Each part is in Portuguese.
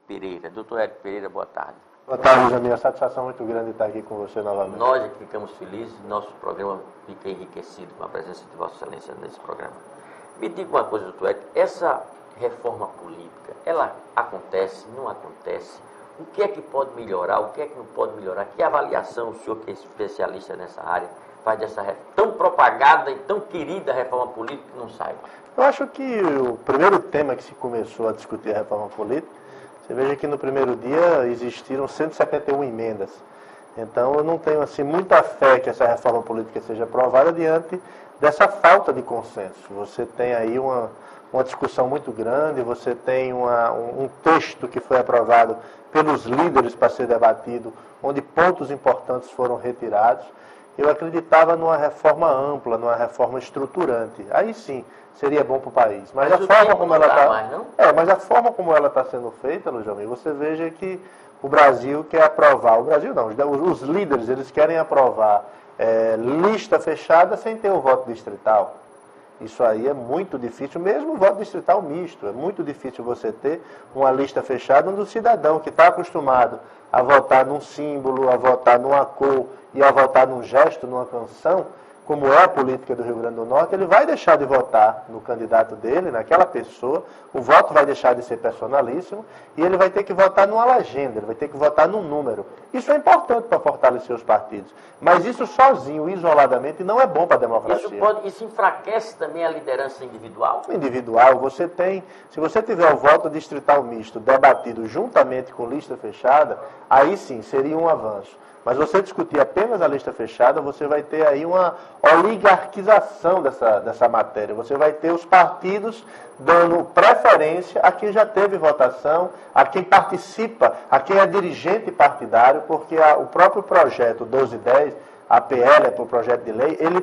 Pereira. Doutor Érico Pereira, boa tarde. Boa tarde, Jamil. A satisfação muito grande estar aqui com você novamente. Nós é que ficamos felizes, nosso programa fica enriquecido com a presença de Vossa Excelência nesse programa. Me diga uma coisa, doutor Érico, essa reforma política, ela acontece, não acontece? O que é que pode melhorar, o que é que não pode melhorar? Que avaliação o senhor, que é especialista nessa área, faz dessa tão propagada e tão querida reforma política que não saiba? Eu acho que o primeiro tema que se começou a discutir a reforma política, você veja que no primeiro dia existiram 171 emendas. Então eu não tenho assim muita fé que essa reforma política seja aprovada diante dessa falta de consenso. Você tem aí uma discussão muito grande, você tem um texto que foi aprovado pelos líderes para ser debatido, onde pontos importantes foram retirados. Eu acreditava numa reforma ampla, numa reforma estruturante. Aí sim, seria bom para o país. Mas a forma como ela está. Mas a forma como ela está sendo feita, Lujamil, você veja que o Brasil quer aprovar. O Brasil não, os líderes eles querem aprovar lista fechada sem ter o voto distrital. Isso aí é muito difícil, mesmo o voto distrital misto. É muito difícil você ter uma lista fechada onde o cidadão que está acostumado a votar num símbolo, a votar numa cor e a votar num gesto, numa canção, como é a política do Rio Grande do Norte, ele vai deixar de votar no candidato dele, naquela pessoa, o voto vai deixar de ser personalíssimo e ele vai ter que votar numa legenda, ele vai ter que votar num número. Isso é importante para fortalecer os partidos, mas isso sozinho, isoladamente, não é bom para a democracia. Isso enfraquece também a liderança individual? Individual, você tem, se você tiver o voto distrital misto debatido juntamente com lista fechada, aí sim seria um avanço. Mas você discutir apenas a lista fechada, você vai ter aí uma oligarquização dessa matéria. Você vai ter os partidos dando preferência a quem já teve votação, a quem participa, a quem é dirigente partidário, porque o próprio projeto 1210, a PL, para o projeto de lei, ele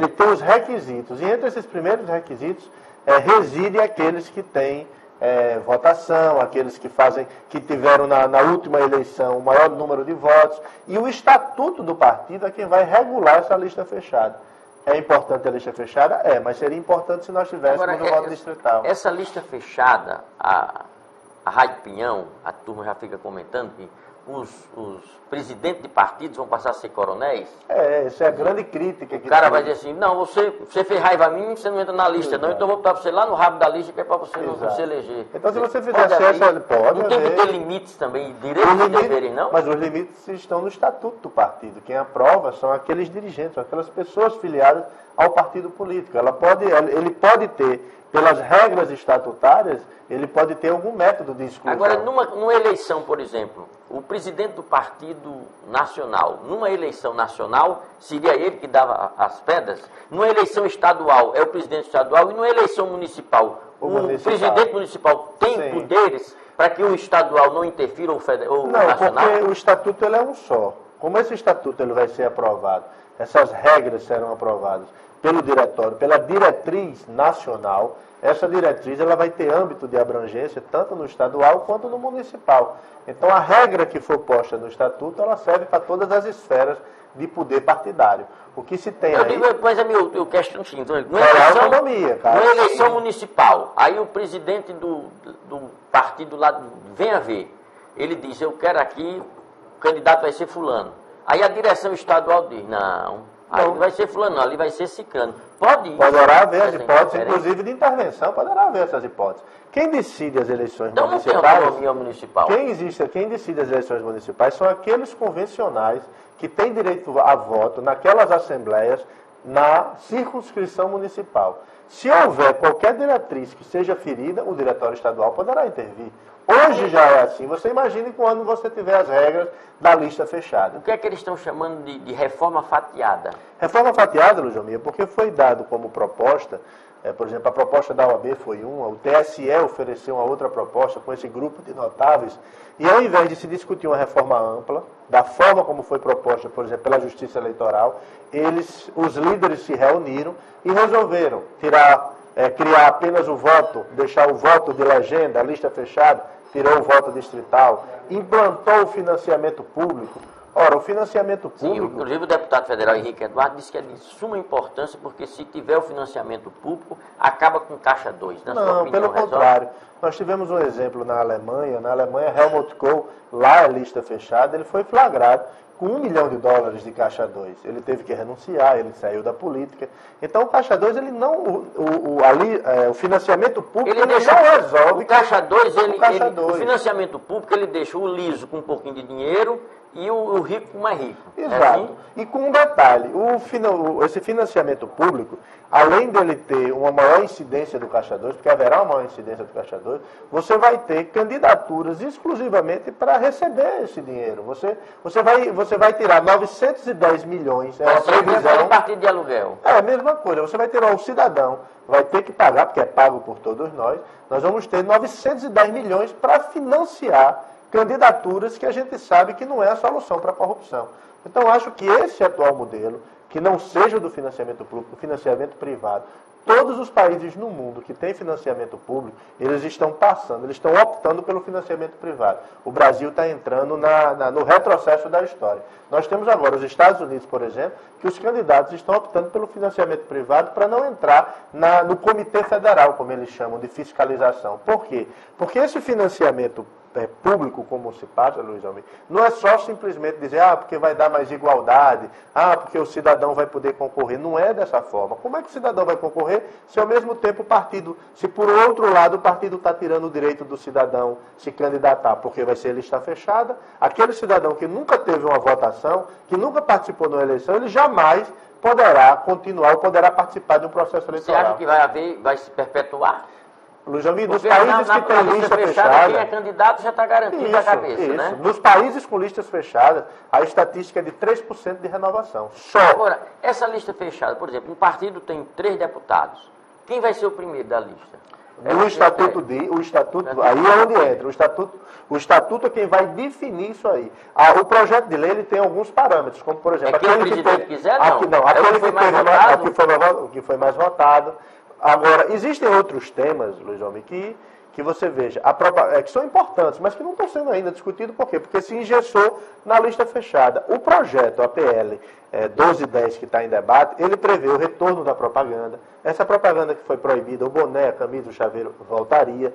tem os requisitos. E entre esses primeiros requisitos, reside aqueles que têm votação, aqueles que tiveram na última eleição o maior número de votos, e o estatuto do partido é quem vai regular essa lista fechada. É importante a lista fechada? mas seria importante se nós tivéssemos o voto distrital. Essa lista fechada, a Rádio Pinhão, a turma já fica comentando que os presidentes de partidos vão passar a ser coronéis? Essa é a grande crítica. O cara vai dizer assim, não, você fez raiva a mim, você não entra na lista, não, então eu vou botar você lá no rabo da lista, que é para você não se eleger. Então se você fizesse essa, pode não tem que ter limites também, direitos e deveres, não? Mas os limites estão no estatuto do partido. Quem aprova são aqueles dirigentes, são aquelas pessoas filiadas ao partido político. Ele pode ter, pelas regras estatutárias, ele pode ter algum método de exclusão. Agora, numa eleição, por exemplo, o presidente do Partido Nacional, numa eleição nacional, seria ele que dava as pedras? Numa eleição estadual, é o presidente estadual, e numa eleição municipal, o presidente municipal tem poderes para que o estadual não interfira ou nacional? Não, porque o estatuto ele é um só. Como esse estatuto ele vai ser aprovado, essas regras serão aprovadas pelo diretório, pela diretriz nacional. Essa diretriz ela vai ter âmbito de abrangência tanto no estadual quanto no municipal. Então a regra que for posta no estatuto, ela serve para todas as esferas de poder partidário. O que se tem Mas eu questiono o seguinte, numa eleição municipal, aí o presidente do partido lá vem a ver, ele diz, eu quero aqui, o candidato vai ser fulano. Aí a direção estadual diz, não, aí vai ser fulano, não, ali vai ser ciclano. Poderá haver as hipóteses, inclusive de intervenção, poderá haver essas hipóteses. Quem decide as eleições municipais... Não tem autonomia municipal. Quem decide as eleições municipais são aqueles convencionais que têm direito a voto naquelas assembleias na circunscrição municipal. Se houver qualquer diretriz que seja ferida, o diretório estadual poderá intervir. Hoje já é assim. Você imagine quando você tiver as regras da lista fechada. O que é que eles estão chamando de reforma fatiada? Reforma fatiada, Lujamir, porque foi dado como proposta, por exemplo, a proposta da OAB foi uma, o TSE ofereceu uma outra proposta com esse grupo de notáveis, e ao invés de se discutir uma reforma ampla, da forma como foi proposta, por exemplo, pela Justiça Eleitoral, os líderes se reuniram e resolveram criar apenas o voto, deixar o voto de legenda, a lista fechada, tirou o voto distrital, implantou o financiamento público. Ora, o financiamento Sim, público... inclusive o deputado federal Henrique Eduardo disse que é de suma importância, porque se tiver o financiamento público, acaba com Caixa 2. Não, pelo contrário. Nós tivemos um exemplo na Alemanha. Na Alemanha, Helmut Kohl, lá é lista fechada, ele foi flagrado com $1 milhão de Caixa 2. Ele teve que renunciar, ele saiu da política. Então, o Caixa 2, ele não... O financiamento público, ele não resolve... O Caixa 2, o financiamento público, ele deixa o liso com um pouquinho de dinheiro e o rico mais rico. Exato. É assim? E com um detalhe, esse financiamento público, além dele ter uma maior incidência do Caixa 2, porque haverá uma maior incidência do Caixa 2, você vai ter candidaturas exclusivamente para receber esse dinheiro. Você vai tirar 910 milhões, é a previsão... partido de aluguel. É a mesma coisa, você vai ter o cidadão, vai ter que pagar, porque é pago por todos nós vamos ter 910 milhões para financiar candidaturas que a gente sabe que não é a solução para a corrupção. Então, acho que esse atual modelo, que não seja do financiamento público, do financiamento privado, todos os países no mundo que têm financiamento público, eles estão optando pelo financiamento privado. O Brasil está entrando no retrocesso da história. Nós temos agora os Estados Unidos, por exemplo, que os candidatos estão optando pelo financiamento privado para não entrar no Comitê Federal, como eles chamam, de fiscalização. Por quê? Porque esse financiamento público, como se passa, Luiz Almeida, não é só simplesmente dizer, porque vai dar mais igualdade, porque o cidadão vai poder concorrer. Não é dessa forma. Como é que o cidadão vai concorrer se ao mesmo tempo se por outro lado o partido está tirando o direito do cidadão se candidatar, porque vai ser lista fechada, aquele cidadão que nunca teve uma votação, que nunca participou de uma eleição, ele jamais poderá continuar ou poderá participar de um processo eleitoral. Você acha que vai se perpetuar? Luiz Almeida, nos países que têm lista fechada... Quem é candidato já está garantido a cabeça, né? Nos países com listas fechadas, a estatística é de 3% de renovação. Só. Agora, essa lista fechada, por exemplo, um partido tem 3 deputados. Quem vai ser o primeiro da lista? O estatuto, aí é onde entra. O estatuto é quem vai definir isso aí. O projeto de lei ele tem alguns parâmetros, como por exemplo... Quem o presidente quiser, não? O que foi mais votado. Agora, existem outros temas, Luiz Almeida, que você veja, que são importantes, mas que não estão sendo ainda discutidos. Por quê? Porque se engessou na lista fechada. O projeto, a PL 1210, que está em debate, ele prevê o retorno da propaganda. Essa propaganda que foi proibida, o boné, a camisa, o chaveiro, voltaria.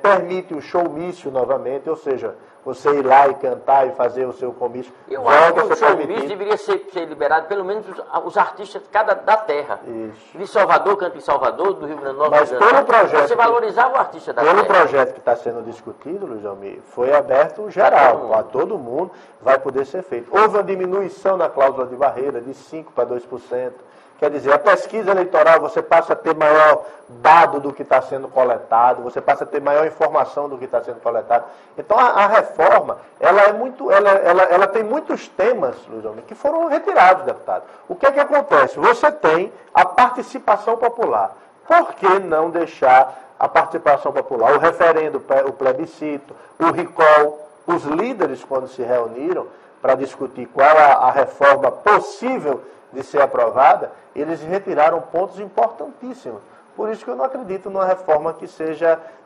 Permite o showmício novamente, ou seja, você ir lá e cantar e fazer o seu comício. Eu acho que o showmício deveria ser liberado, pelo menos os artistas da terra. Isso. De Salvador, canta em Salvador, do Rio Grande do Norte. Mas pelo projeto... Você valorizava o artista da terra. Pelo projeto que está sendo discutido, Luiz Almeida, foi aberto geral, a todo mundo, vai poder ser feito. Houve uma diminuição na cláusula de barreira de 5% para 2%. Quer dizer, a pesquisa eleitoral, você passa a ter maior dado do que está sendo coletado, você passa a ter maior informação do que está sendo coletado. Então, a reforma, ela tem muitos temas, Luiz Almeida, que foram retirados, deputado. O que é que acontece? Você tem a participação popular. Por que não deixar a participação popular, o referendo, o plebiscito, o recall, os líderes, quando se reuniram para discutir qual a reforma possível de ser aprovada, eles retiraram pontos importantíssimos. Por isso que eu não acredito numa reforma que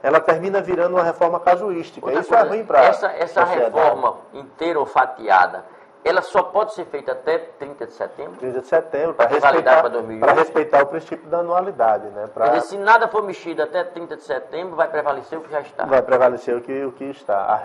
ela termina virando uma reforma casuística. Isso é ruim para essa reforma inteira ou fatiada, ela só pode ser feita até 30 de setembro? 30 de setembro, para respeitar o princípio da anualidade. Né? Quer dizer, se nada for mexido até 30 de setembro, vai prevalecer o que já está. Vai prevalecer o que está, as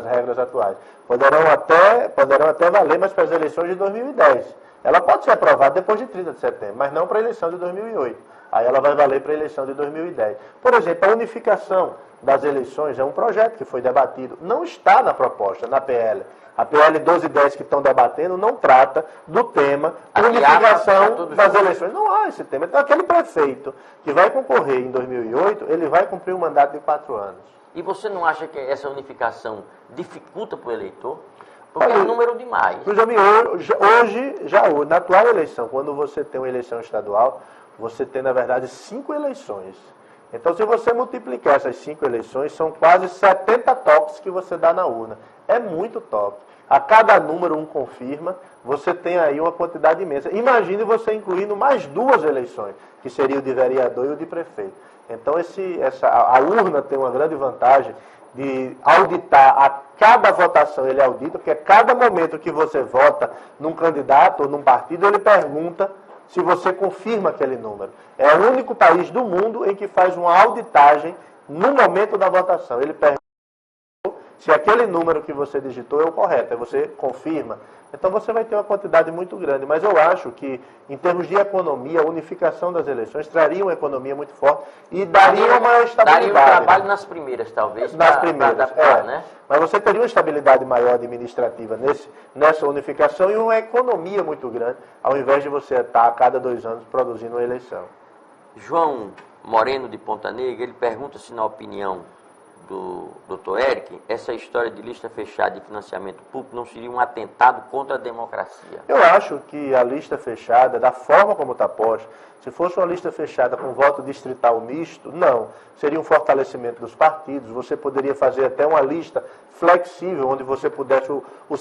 regras atuais. Poderão até valer, mas para as eleições de 2010. Ela pode ser aprovada depois de 30 de setembro, mas não para a eleição de 2008. Aí ela vai valer para a eleição de 2010. Por exemplo, a unificação das eleições é um projeto que foi debatido. Não está na proposta, na PL. A PL 1210 que estão debatendo não trata do tema unificação das eleições. Não há esse tema. Então, aquele prefeito que vai concorrer em 2008, ele vai cumprir um mandato de 4 anos. E você não acha que essa unificação dificulta para o eleitor? Porque é um número demais. Na atual eleição, quando você tem uma eleição estadual, você tem, na verdade, 5 eleições. Então, se você multiplicar essas 5 eleições, são quase 70 toques que você dá na urna. É muito toque. A cada número um confirma, você tem aí uma quantidade imensa. Imagine você incluindo mais 2 eleições, que seria o de vereador e o de prefeito. Então, a urna tem uma grande vantagem de auditar a cada votação, ele audita, porque a cada momento que você vota num candidato ou num partido, ele pergunta se você confirma aquele número. É o único país do mundo em que faz uma auditagem no momento da votação. Ele pergunta se aquele número que você digitou é o correto, aí você confirma. Então você vai ter uma quantidade muito grande. Mas eu acho que, em termos de economia, a unificação das eleições traria uma economia muito forte e daria uma estabilidade. Daria um trabalho nas primeiras, talvez, nas primeiras, adaptar, né? Mas você teria uma estabilidade maior administrativa nessa unificação e uma economia muito grande, ao invés de você estar a cada 2 anos produzindo uma eleição. João Moreno de Ponta Negra, ele pergunta se, na opinião do Dr. Eric, essa história de lista fechada e financiamento público não seria um atentado contra a democracia? Eu acho que a lista fechada, da forma como está posta, se fosse uma lista fechada com voto distrital misto, não. Seria um fortalecimento dos partidos, você poderia fazer até uma lista flexível, onde você pudesse, o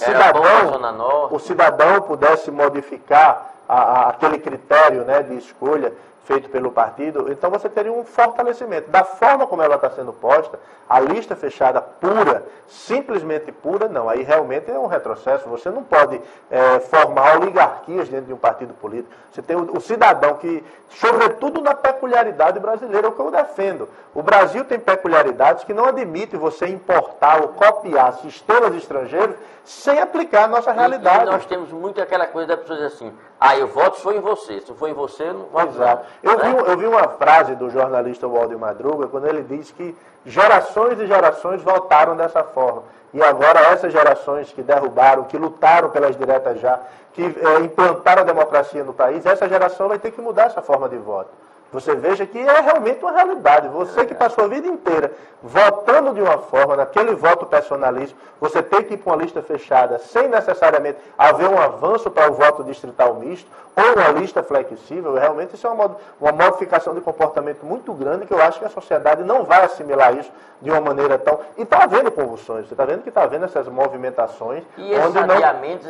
cidadão pudesse modificar aquele critério, né, de escolha feito pelo partido. Então você teria um fortalecimento. Da forma como ela está sendo posta, a lista fechada pura, simplesmente pura, não. Aí realmente é um retrocesso. Você não pode formar oligarquias dentro de um partido político. Você tem o cidadão que, sobretudo na peculiaridade brasileira, é o que eu defendo. O Brasil tem peculiaridades que não admitem você importar ou copiar sistemas estrangeiros sem aplicar a nossa realidade. E nós temos muito aquela coisa da pessoa dizer assim, eu voto se for em você, se for em você, não voto. Exato. Eu vi uma frase do jornalista Walter Madruga, quando ele diz que gerações e gerações votaram dessa forma. E agora essas gerações que derrubaram, que lutaram pelas diretas já, que implantaram a democracia no país, essa geração vai ter que mudar essa forma de voto. Você veja que é realmente uma realidade. Você que passou a vida inteira votando de uma forma, naquele voto personalíssimo, você tem que ir para uma lista fechada, sem necessariamente haver um avanço para o voto distrital misto, ou uma lista flexível. Realmente isso é uma modificação de comportamento muito grande, que eu acho que a sociedade não vai assimilar isso de uma maneira tão... E está havendo convulsões, você está vendo que está havendo essas movimentações. E esses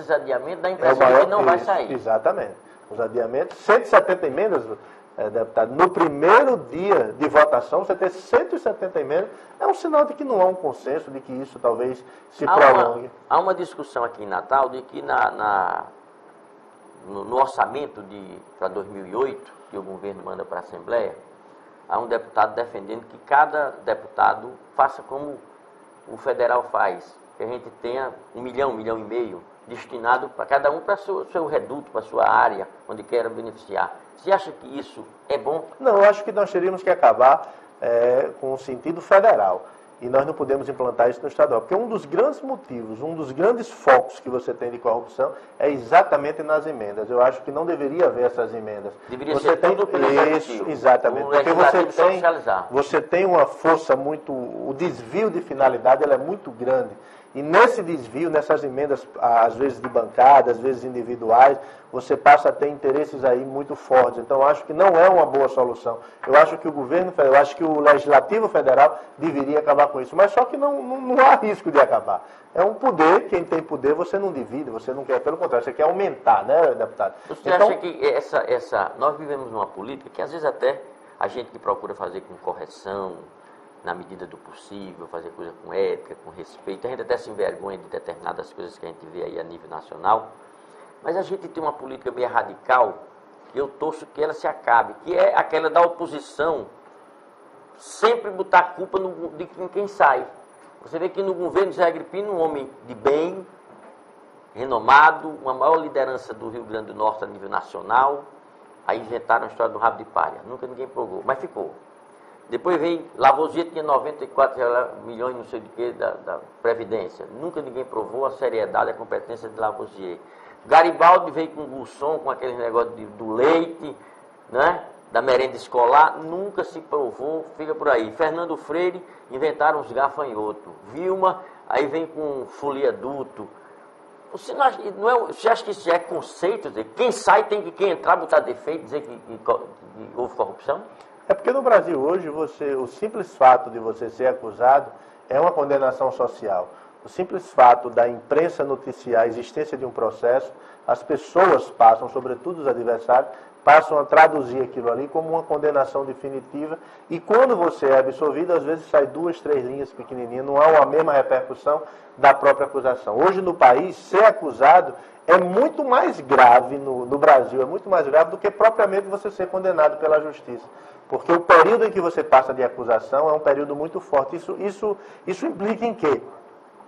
adiamentos dá a impressão de que não vai sair. Exatamente. Os adiamentos, 170 emendas... deputado, no primeiro dia de votação, você ter 170 emendas, é um sinal de que não há um consenso, de que isso talvez se prolongue. Há uma discussão aqui em Natal de que no orçamento para 2008, que o governo manda para a Assembleia, há um deputado defendendo que cada deputado faça como o federal faz, que a gente tenha 1 milhão, 1,5 milhão destinado para cada um, para o seu reduto, para a sua área, onde queira beneficiar. Você acha que isso é bom? Não, eu acho que nós teríamos que acabar com o sentido federal. E nós não podemos implantar isso no estadual. Porque um dos grandes motivos, um dos grandes focos que você tem de corrupção é exatamente nas emendas. Eu acho que não deveria haver essas emendas. Deveria ser tudo pelo isso, exatamente. Porque você tem uma força muito... O desvio de finalidade ela é muito grande. E nesse desvio, nessas emendas, às vezes de bancada, às vezes individuais, você passa a ter interesses aí muito fortes. Então, eu acho que não é uma boa solução. Eu acho que o governo federal, eu acho que o Legislativo Federal deveria acabar com isso. Mas só que não há risco de acabar. É um poder, quem tem poder, você não divide, você não quer, pelo contrário, você quer aumentar, né, deputado? Você acha que nós vivemos numa política que, às vezes, até a gente que procura fazer com correção, na medida do possível, fazer coisa com ética, com respeito. A gente até se envergonha de determinadas coisas que a gente vê aí a nível nacional, mas a gente tem uma política meio radical, que eu torço que ela se acabe, que é aquela da oposição sempre botar a culpa de quem sai. Você vê que no governo de Zé Agripino, um homem de bem, renomado, uma maior liderança do Rio Grande do Norte a nível nacional, aí inventaram a história do rabo de palha. Nunca ninguém provou, mas ficou. Depois veio, Lavoisier tinha 94 milhões, não sei de que, da Previdência. Nunca ninguém provou a seriedade e a competência de Lavoisier. Garibaldi veio com o Gusson, com aquele negócio do leite, né? Da merenda escolar, nunca se provou, fica por aí. Fernando Freire, inventaram os gafanhotos. Vilma, aí vem com folia adulto. Você acha que isso é conceito? Dizer, quem sai tem que quem entrar botar defeito, dizer que houve corrupção? É porque no Brasil hoje, o simples fato de você ser acusado é uma condenação social. O simples fato da imprensa noticiar a existência de um processo, as pessoas passam, sobretudo os adversários, passam a traduzir aquilo ali como uma condenação definitiva. E quando você é absolvido, às vezes sai 2, 3 linhas pequenininhas, não há a mesma repercussão da própria acusação. Hoje no país, ser acusado é muito mais grave no Brasil, é muito mais grave do que propriamente você ser condenado pela justiça. Porque o período em que você passa de acusação é um período muito forte. Isso implica em quê?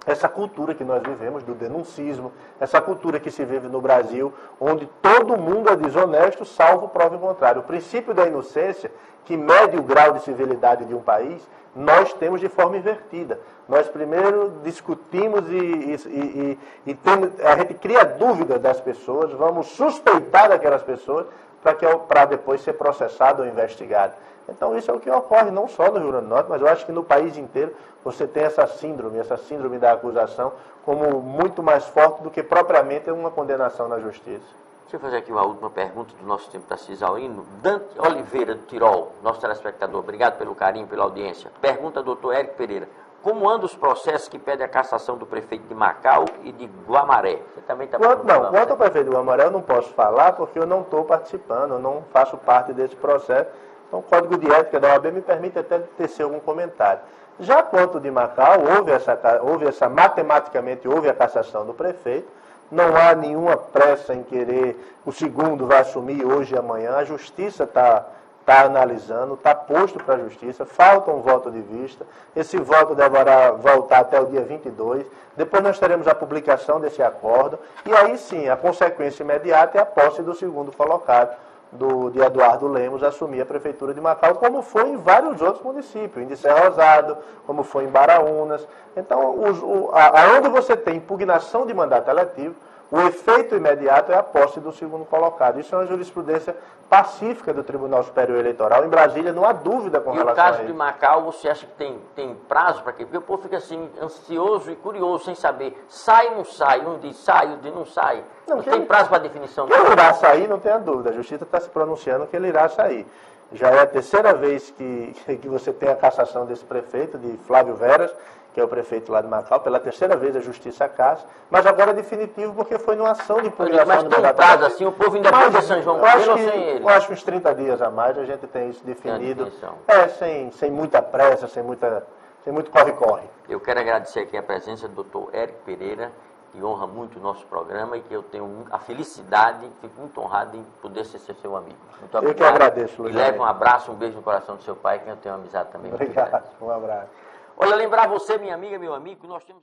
Essa cultura que nós vivemos do denuncismo, essa cultura que se vive no Brasil, onde todo mundo é desonesto, salvo prova em contrário. O princípio da inocência, que mede o grau de civilidade de um país, nós temos de forma invertida. Nós primeiro discutimos a gente cria dúvida das pessoas, vamos suspeitar daquelas pessoas para depois ser processado ou investigado. Então isso é o que ocorre não só no Rio Grande do Norte, mas eu acho que no país inteiro você tem essa síndrome da acusação como muito mais forte do que propriamente uma condenação na justiça. Deixa eu fazer aqui uma última pergunta do nosso tempo para Cisalino. Dante Oliveira, do Tirol, nosso telespectador, obrigado pelo carinho, pela audiência. Pergunta ao doutor Érico Pereira. Como andam os processos que pedem a cassação do prefeito de Macau e de Guamaré? Você também está perguntando. Quanto ao prefeito de Guamaré, eu não posso falar porque eu não estou participando, eu não faço parte desse processo. Então, o Código de Ética da OAB me permite até tecer algum comentário. Já quanto de Macau, matematicamente houve a cassação do prefeito, não há nenhuma pressa em querer, o segundo vai assumir hoje e amanhã, a justiça está analisando, está posto para a justiça, falta um voto de vista, esse voto deverá voltar até o dia 22, depois nós teremos a publicação desse acordo, e aí sim, a consequência imediata é a posse do segundo colocado, de Eduardo Lemos, assumir a prefeitura de Macau, como foi em vários outros municípios, em Serra Rosado, como foi em Baraunas. Então, aonde você tem impugnação de mandato eletivo, o efeito imediato é a posse do segundo colocado. Isso é uma jurisprudência pacífica do Tribunal Superior Eleitoral. Em Brasília não há dúvida com relação a isso. E o caso de Macau, você acha que tem prazo para quê? Porque o povo fica assim, ansioso e curioso, sem saber. Sai ou não sai? Um diz sai, outro diz não sai. Não tem prazo para definição. Que ele irá sair, não tenha dúvida. A Justiça está se pronunciando que ele irá sair. Já é a terceira vez que você tem a cassação desse prefeito, de Flávio Veras, que é o prefeito lá de Macau, pela terceira vez a Justiça cassa, mas agora é definitivo porque foi numa ação de impugnação. Mas tem um prazo assim, o povo ainda pode São João Pedro ou sem ele? Eu acho que uns 30 dias a mais a gente tem isso definido, sem muita pressa, sem muito corre-corre. Eu quero agradecer aqui a presença do Dr. Érico Pereira, que honra muito o nosso programa e que eu tenho a felicidade, fico muito honrado em poder ser seu amigo. Muito obrigado. Eu que agradeço, Luiz. E leve um abraço, um beijo no coração do seu pai, que eu tenho uma amizade também. Obrigado, um abraço. Olha, lembrar você, minha amiga, meu amigo, que nós temos...